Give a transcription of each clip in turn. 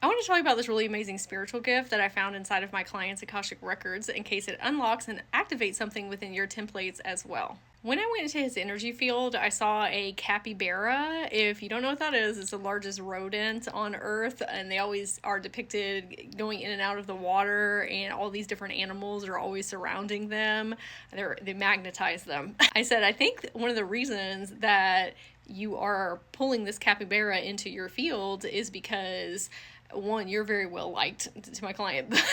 I want to tell you about this really amazing spiritual gift that I found inside of my client's Akashic records in case it unlocks and activates something within your templates as well. When I went into his energy field, I saw a capybara. If you don't know what that is, it's the largest rodent on Earth, and they always are depicted going in and out of the water, and all these different animals are always surrounding them. They magnetize them. I said, I think one of the reasons that you are pulling this capybara into your field is because, one, you're very well liked to my client, but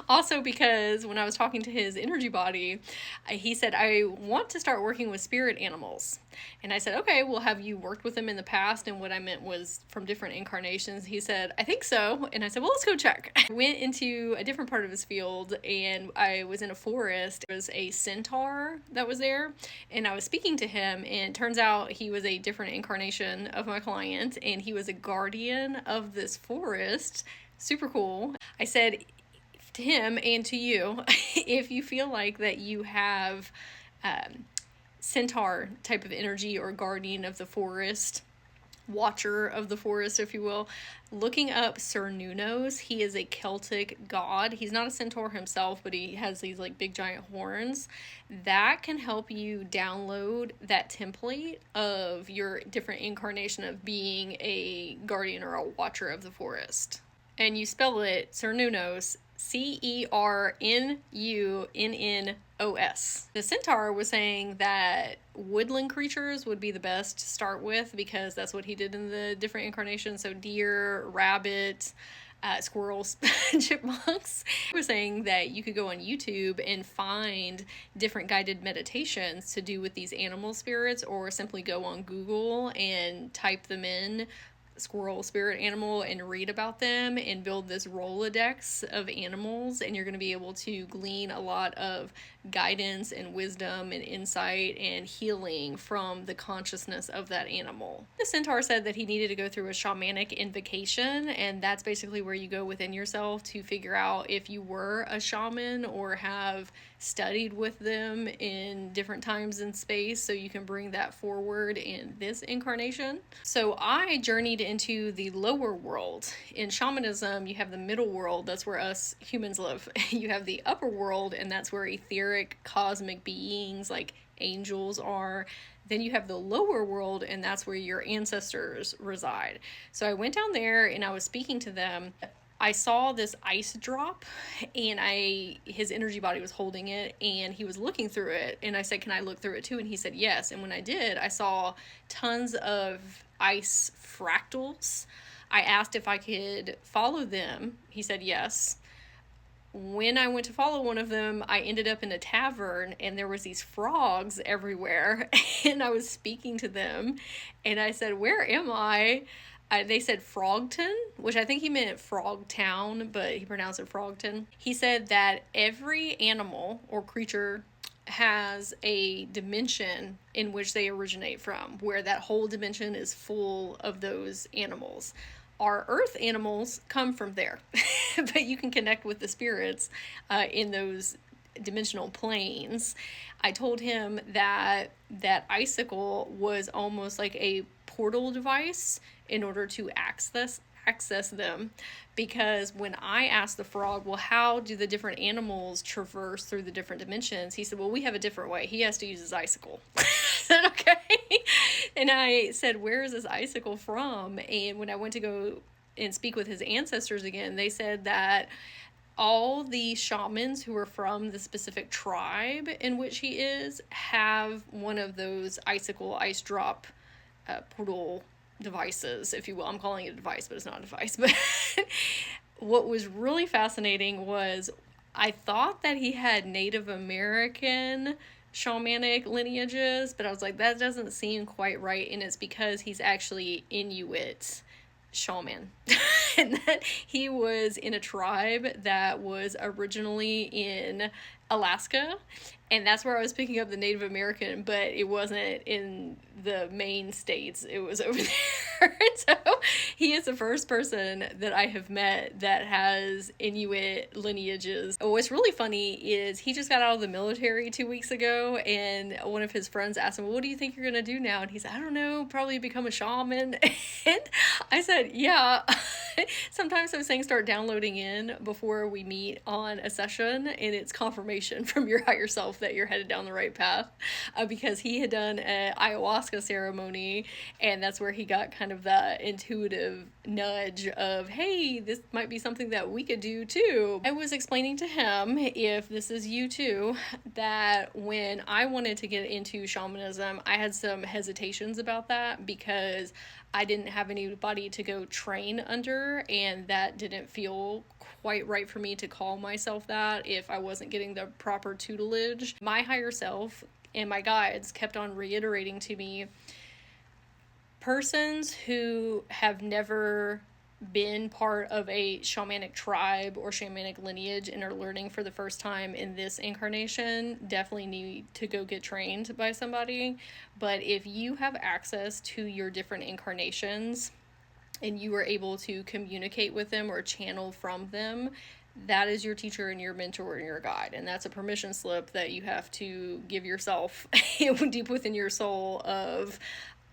also because when I was talking to his energy body, he said, I want to start working with spirit animals. And I said, okay, well, have you worked with them in the past? And what I meant was from different incarnations. He said, I think so. And I said, well, let's go check. I went into a different part of his field, and I was in a forest. There was a centaur that was there, and I was speaking to him, and it turns out he was a different incarnation of my client, and he was a guardian of this forest. Super cool. I said to him and to you, if you feel like that you have centaur type of energy or guardian of the forest, watcher of the forest, if you will, looking up Cernunnos. He is a Celtic god. He's not a centaur himself, but he has these like big giant horns. That can help you download that template of your different incarnation of being a guardian or a watcher of the forest. And you spell it Cernunnos, Cernunnos. The centaur was saying that woodland creatures would be the best to start with because that's what he did in the different incarnations. So deer, rabbit, squirrels, chipmunks. He was saying that you could go on YouTube and find different guided meditations to do with these animal spirits, or simply go on Google and type them in, squirrel, spirit, animal, and read about them and build this Rolodex of animals, and you're going to be able to glean a lot of guidance and wisdom and insight and healing from the consciousness of that animal. The centaur said that he needed to go through a shamanic invocation, and that's basically where you go within yourself to figure out if you were a shaman or have studied with them in different times and space, so you can bring that forward in this incarnation. So I journeyed into the lower world. In shamanism, you have the middle world, that's where us humans live. You have the upper world, and that's where etheric cosmic beings like angels are. Then you have the lower world, and that's where your ancestors reside. So I went down there and I was speaking to them. I saw this ice drop, and his energy body was holding it, and he was looking through it, and I said, can I look through it too? And he said yes. And when I did, I saw tons of ice fractals. I asked if I could follow them. He said yes. When I went to follow one of them, I ended up in a tavern, and there was these frogs everywhere, and I was speaking to them, and I said, where am I? They said Frogton, which I think he meant Frogtown, but he pronounced it Frogton. He said that every animal or creature has a dimension in which they originate from, where that whole dimension is full of those animals. Our earth animals come from there, but you can connect with the spirits in those dimensional planes. I told him that that icicle was almost like a portal device in order to access them, because when I asked the frog, well, how do the different animals traverse through the different dimensions, he said, well, we have a different way. He has to use his icicle. I said, okay. And I said, where is this icicle from? And when I went to go and speak with his ancestors again, they said that all the shamans who are from the specific tribe in which he is have one of those icicle ice drop portal devices, if you will. I'm calling it a device, but it's not a device. But what was really fascinating was I thought that he had Native American shamanic lineages, but I was like, that doesn't seem quite right, and it's because he's actually Inuit shaman. And that he was in a tribe that was originally in Alaska, and that's where I was picking up the Native American, but it wasn't in the main states, it was over there. So he is the first person that I have met that has Inuit lineages. What's really funny is he just got out of the military 2 weeks ago, and one of his friends asked him, well, what do you think you're gonna do now? And he said, I don't know, probably become a shaman. And I said, yeah. Sometimes those things start downloading in before we meet on a session, and it's confirmation from your higher self that you're headed down the right path, because he had done an ayahuasca ceremony, and that's where he got kind of that intuitive nudge of, hey, this might be something that we could do too. I was explaining to him, if this is you too, that when I wanted to get into shamanism, I had some hesitations about that because I didn't have anybody to go train under, and that didn't feel quite right for me to call myself that if I wasn't getting the proper tutelage. My higher self and my guides kept on reiterating to me, persons who have never been part of a shamanic tribe or shamanic lineage and are learning for the first time in this incarnation definitely need to go get trained by somebody. But if you have access to your different incarnations and you are able to communicate with them or channel from them, that is your teacher and your mentor and your guide. And that's a permission slip that you have to give yourself deep within your soul of,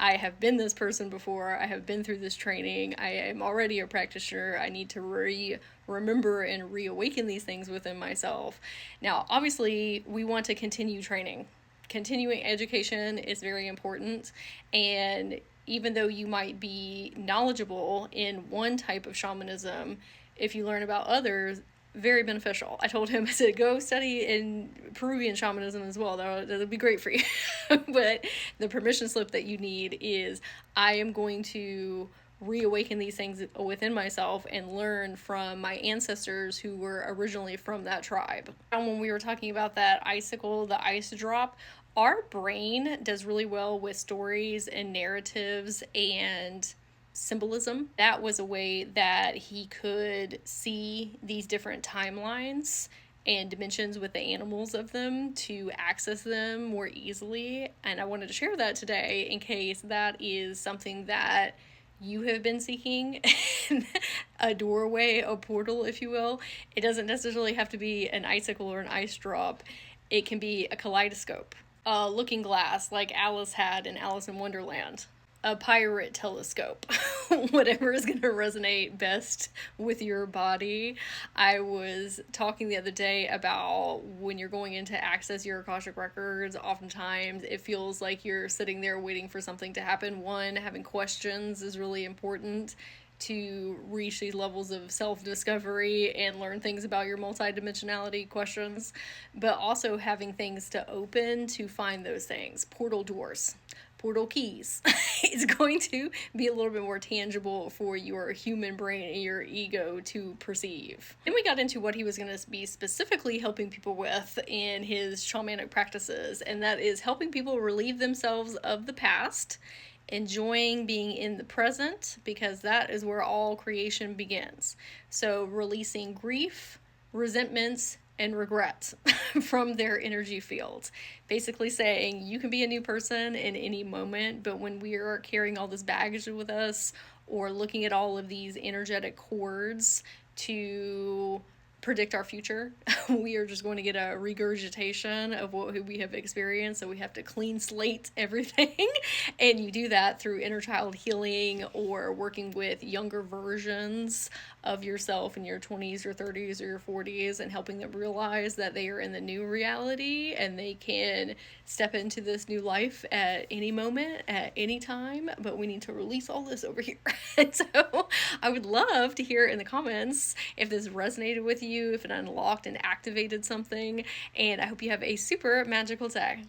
I have been this person before, I have been through this training, I am already a practitioner, I need to remember and reawaken these things within myself. Now, obviously, we want to continue training. Continuing education is very important, and even though you might be knowledgeable in one type of shamanism, if you learn about others, very beneficial. I told him, I said, go study in Peruvian shamanism as well. That would be great for you. But the permission slip that you need is, I am going to reawaken these things within myself and learn from my ancestors who were originally from that tribe. And when we were talking about that icicle, the ice drop, our brain does really well with stories and narratives and symbolism. That was a way that he could see these different timelines and dimensions with the animals of them to access them more easily. And I wanted to share that today in case that is something that you have been seeking, a doorway, a portal, if you will. It doesn't necessarily have to be an icicle or an ice drop. It can be a kaleidoscope, a looking glass like Alice had in Alice in Wonderland, a pirate telescope, whatever is going to resonate best with your body. I was talking the other day about when you're going in to access your Akashic records, oftentimes it feels like you're sitting there waiting for something to happen. One, having questions is really important to reach these levels of self-discovery and learn things about your multidimensionality questions, but also having things to open to find those things. Portal doors, portal keys. It's going to be a little bit more tangible for your human brain and your ego to perceive. Then we got into what he was going to be specifically helping people with in his shamanic practices, and that is helping people relieve themselves of the past, enjoying being in the present, because that is where all creation begins. So releasing grief, resentments, and regret from their energy fields. Basically saying you can be a new person in any moment, but when we are carrying all this baggage with us or looking at all of these energetic cords to predict our future, we are just going to get a regurgitation of what we have experienced. So we have to clean slate everything. And you do that through inner child healing or working with younger versions of yourself in your 20s or 30s or your 40s and helping them realize that they are in the new reality and they can step into this new life at any moment, at any time, but we need to release all this over here. And so I would love to hear in the comments if this resonated with you, if it unlocked and activated something, and I hope you have a super magical day.